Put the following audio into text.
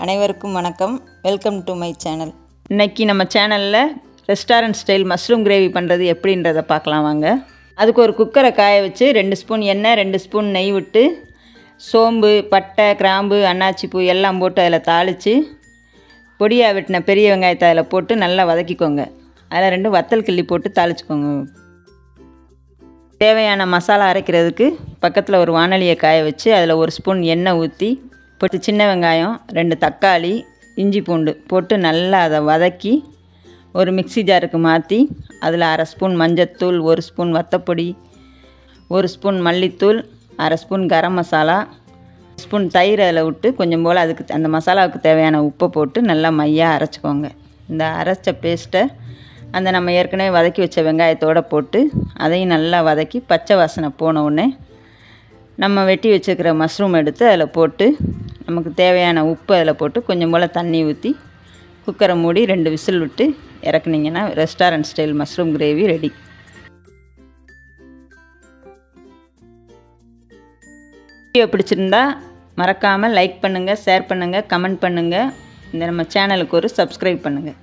அனைவருக்கும் வணக்கம். Welcome to my channel. இன்றைக்கி நம்ம சேனலில் ரெஸ்டாரண்ட் ஸ்டைல் மஷ்ரூம் கிரேவி பண்ணுறது எப்படின்றத பார்க்கலாம் வாங்க. அதுக்கு ஒரு குக்கரை காய வச்சு 2 ஸ்பூன் எண்ணெய் 2 ஸ்பூன் நெய் விட்டு சோம்பு பட்டை கிராம்பு அன்னாச்சி பூ எல்லாம் போட்டு அதில் தாளித்து பொடியாக வெட்டின பெரிய வெங்காயத்தை அதில் போட்டு நல்லா வதக்கிக்கோங்க. அதில் 2 வத்தல் கிள்ளி போட்டு தாளிச்சுக்கோங்க. தேவையான மசாலா அரைக்கிறதுக்கு பக்கத்தில் ஒரு வானலியை காய வச்சு அதில் 1 ஸ்பூன் எண்ணெய் ஊற்றி போட்டு சின்ன வெங்காயம் 2 தக்காளி இஞ்சி பூண்டு போட்டு நல்லா அதை வதக்கி ஒரு மிக்ஸி ஜாருக்கு மாற்றி அதில் 1/2 ஸ்பூன் மஞ்சத்தூள் 1 ஸ்பூன் வத்தப்பொடி 1 ஸ்பூன் மல்லித்தூள் 1/2 ஸ்பூன் கரம் மசாலா ஸ்பூன் தயிர் அதில் விட்டு கொஞ்சம் போல் அதுக்கு அந்த மசாலாவுக்கு தேவையான உப்பை போட்டு நல்லா மையாக அரைச்சிக்கோங்க. இந்த அரைச்ச பேஸ்ட்டை அந்த நம்ம ஏற்கனவே வதக்கி வச்ச வெங்காயத்தோடு போட்டு அதையும் நல்லா வதக்கி பச்சை வாசனை போன உடனே நம்ம வெட்டி வச்சுக்கிற மஷ்ரூம் எடுத்து அதில் போட்டு நமக்கு தேவையான உப்பு அதில் போட்டு கொஞ்சம் போல் தண்ணி ஊற்றி குக்கரை மூடி 2 விசில் விட்டு இறக்குனீங்கன்னா restaurant style mushroom gravy ready. Video பிடிச்சிருந்தா மறக்காமல் லைக் பண்ணுங்கள், ஷேர் பண்ணுங்கள், கமெண்ட் பண்ணுங்கள். இந்த நம்ம சேனலுக்கு ஒரு சப்ஸ்கிரைப் பண்ணுங்கள்.